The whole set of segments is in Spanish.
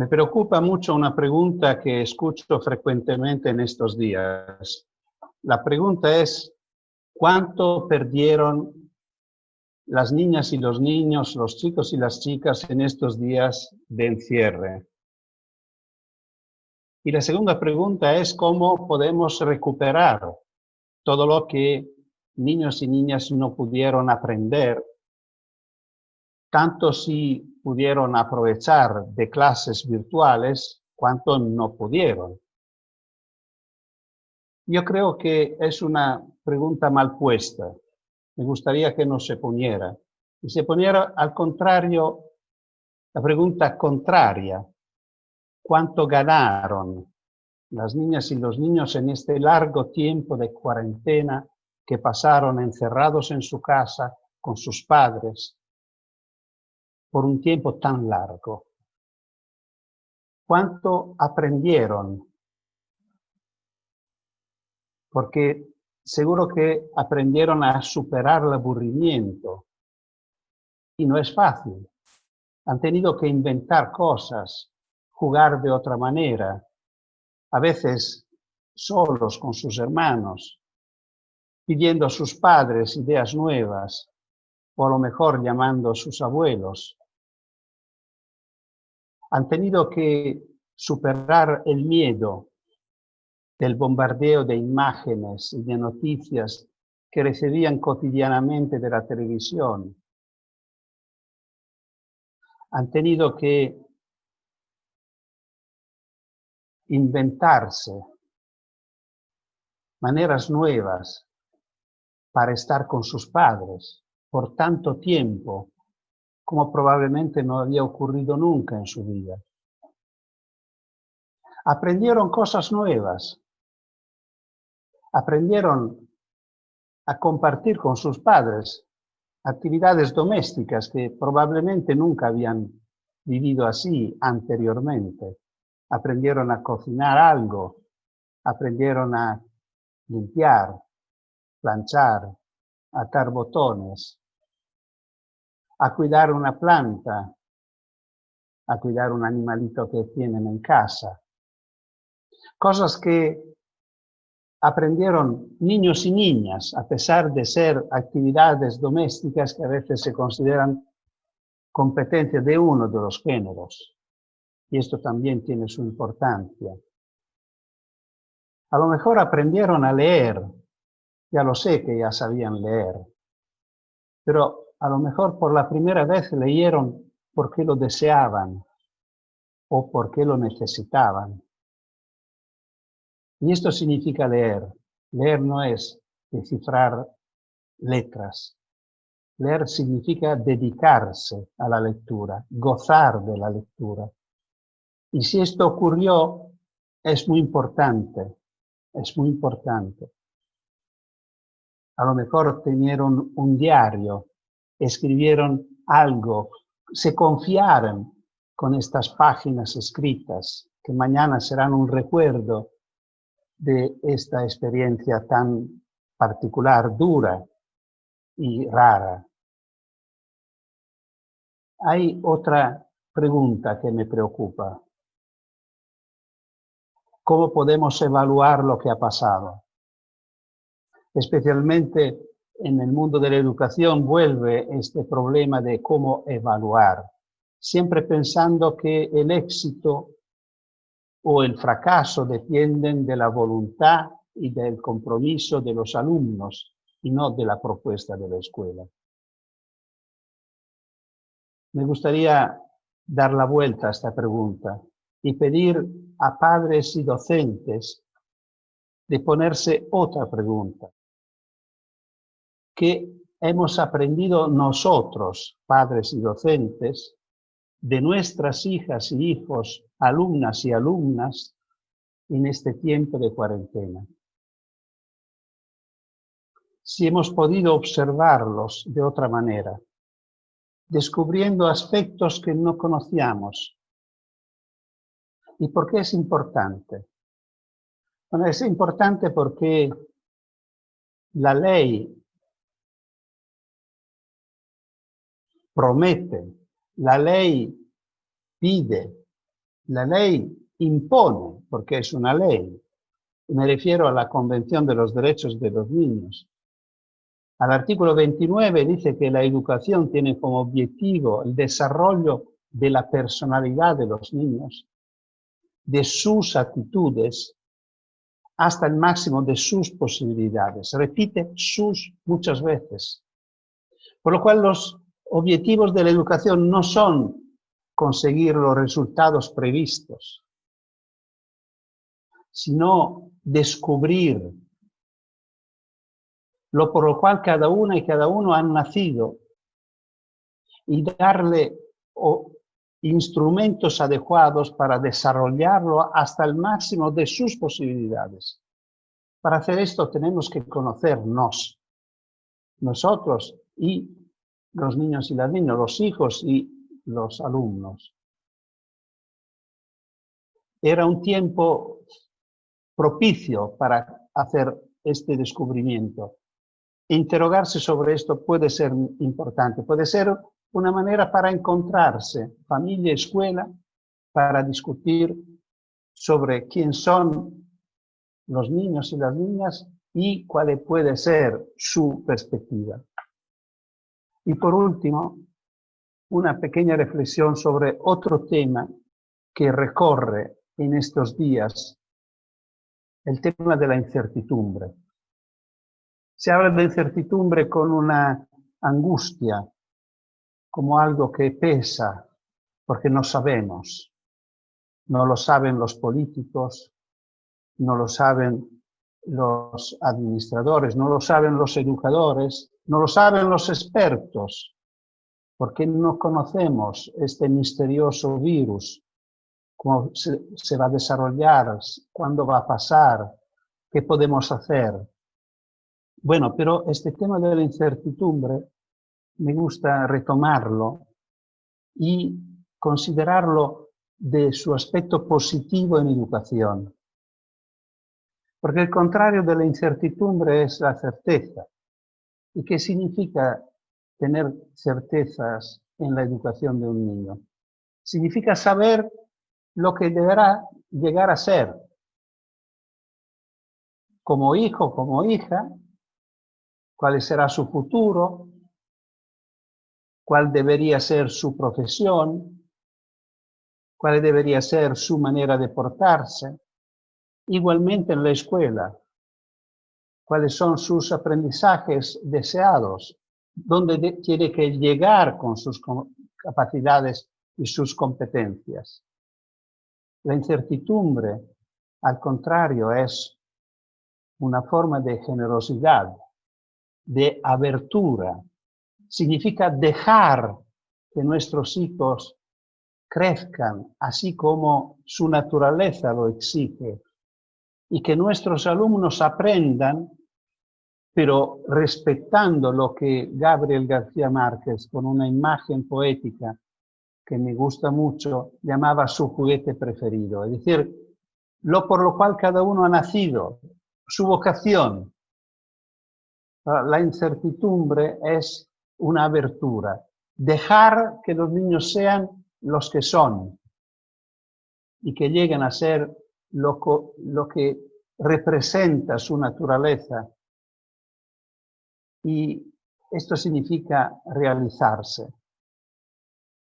Me preocupa mucho una pregunta que escucho frecuentemente en estos días. La pregunta es, ¿cuánto perdieron las niñas y los niños, los chicos y las chicas en estos días de encierre? Y la segunda pregunta es, ¿cómo podemos recuperar todo lo que niños y niñas no pudieron aprender, tanto si pudieron aprovechar de clases virtuales, cuanto no pudieron? Yo creo que es una pregunta mal puesta. Me gustaría que no se poniera. Y se poniera al contrario, la pregunta contraria. ¿Cuánto ganaron las niñas y los niños en este largo tiempo de cuarentena que pasaron encerrados en su casa con sus padres por un tiempo tan largo? ¿Cuánto aprendieron? Porque seguro que aprendieron a superar el aburrimiento. Y no es fácil. Han tenido que inventar cosas, jugar de otra manera, a veces solos con sus hermanos, pidiendo a sus padres ideas nuevas, o a lo mejor llamando a sus abuelos. Han tenido que superar el miedo del bombardeo de imágenes y de noticias que recibían cotidianamente de la televisión. Han tenido que inventarse maneras nuevas para estar con sus padres por tanto tiempo como probablemente no había ocurrido nunca en su vida. Aprendieron cosas nuevas, aprendieron a compartir con sus padres actividades domésticas que probablemente nunca habían vivido así anteriormente. Aprendieron a cocinar algo, aprendieron a limpiar, planchar, atar botones, a cuidar una planta, a cuidar un animalito que tienen en casa. Cosas que aprendieron niños y niñas, a pesar de ser actividades domésticas que a veces se consideran competencia de uno de los géneros. Y esto también tiene su importancia. A lo mejor aprendieron a leer, ya lo sé que ya sabían leer, pero a lo mejor por la primera vez leyeron porque lo deseaban o porque lo necesitaban. Y esto significa leer. Leer no es descifrar letras. Leer significa dedicarse a la lectura, gozar de la lectura. Y si esto ocurrió, es muy importante, es muy importante. A lo mejor tenieron un diario, escribieron algo, se confiaron con estas páginas escritas, que mañana serán un recuerdo de esta experiencia tan particular, dura y rara. Hay otra pregunta que me preocupa. ¿Cómo podemos evaluar lo que ha pasado? Especialmente en el mundo de la educación vuelve este problema de cómo evaluar, siempre pensando que el éxito o el fracaso dependen de la voluntad y del compromiso de los alumnos y no de la propuesta de la escuela. Me gustaría dar la vuelta a esta pregunta y pedir a padres y docentes de ponerse otra pregunta. ¿Qué hemos aprendido nosotros, padres y docentes, de nuestras hijas y hijos, alumnas y alumnas, en este tiempo de cuarentena? Si hemos podido observarlos de otra manera, descubriendo aspectos que no conocíamos. ¿Y por qué es importante? Bueno, es importante porque la ley promete, la ley pide La ley impone, porque es una ley. Me refiero a la Convención de los Derechos de los Niños. Al artículo 29 dice que la educación tiene como objetivo el desarrollo de la personalidad de los niños, de sus actitudes, hasta el máximo de sus posibilidades. Repite sus muchas veces. Por lo cual los objetivos de la educación no son conseguir los resultados previstos, sino descubrir lo por lo cual cada una y cada uno han nacido y darle instrumentos adecuados para desarrollarlo hasta el máximo de sus posibilidades. Para hacer esto tenemos que conocernos, nosotros y los niños y las niñas, los hijos y los alumnos. Era un tiempo propicio para hacer este descubrimiento. Interrogarse sobre esto puede ser importante, puede ser una manera para encontrarse, familia y escuela, para discutir sobre quién son los niños y las niñas y cuál puede ser su perspectiva. Y por último, una pequeña reflexión sobre otro tema que recorre en estos días, el tema de la incertidumbre. Se habla de incertidumbre con una angustia, como algo que pesa, porque no sabemos. No lo saben los políticos, no lo saben los administradores, no lo saben los educadores, no lo saben los expertos, porque no conocemos este misterioso virus, cómo se va a desarrollar, cuándo va a pasar, qué podemos hacer. Bueno, pero este tema de la incertidumbre me gusta retomarlo y considerarlo de su aspecto positivo en educación. Porque el contrario de la incertidumbre es la certeza. ¿Y qué significa tener certezas en la educación de un niño? Significa saber lo que deberá llegar a ser. Como hijo, como hija, cuál será su futuro, cuál debería ser su profesión, cuál debería ser su manera de portarse. Igualmente en la escuela, cuáles son sus aprendizajes deseados, dónde tiene que llegar con sus capacidades y sus competencias. La incertidumbre, al contrario, es una forma de generosidad, de abertura. Significa dejar que nuestros hijos crezcan así como su naturaleza lo exige y que nuestros alumnos aprendan, pero respetando lo que Gabriel García Márquez, con una imagen poética que me gusta mucho, llamaba su juguete preferido. Es decir, lo por lo cual cada uno ha nacido, su vocación. La incertidumbre es una abertura. Dejar que los niños sean los que son y que lleguen a ser lo que representa su naturaleza. Y esto significa realizarse.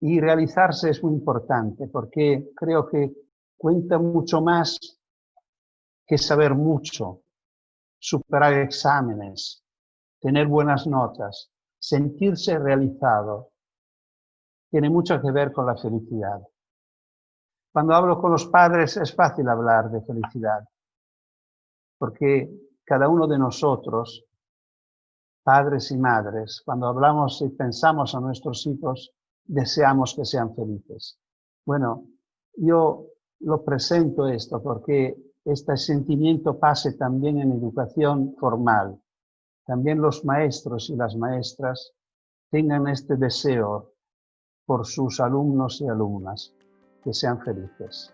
Y realizarse es muy importante porque creo que cuenta mucho más que saber mucho, superar exámenes, tener buenas notas, sentirse realizado. Tiene mucho que ver con la felicidad. Cuando hablo con los padres es fácil hablar de felicidad, porque cada uno de nosotros, padres y madres, cuando hablamos y pensamos a nuestros hijos, deseamos que sean felices. Bueno, yo lo presento esto porque este sentimiento pase también en educación formal. También los maestros y las maestras tengan este deseo por sus alumnos y alumnas, que sean felices.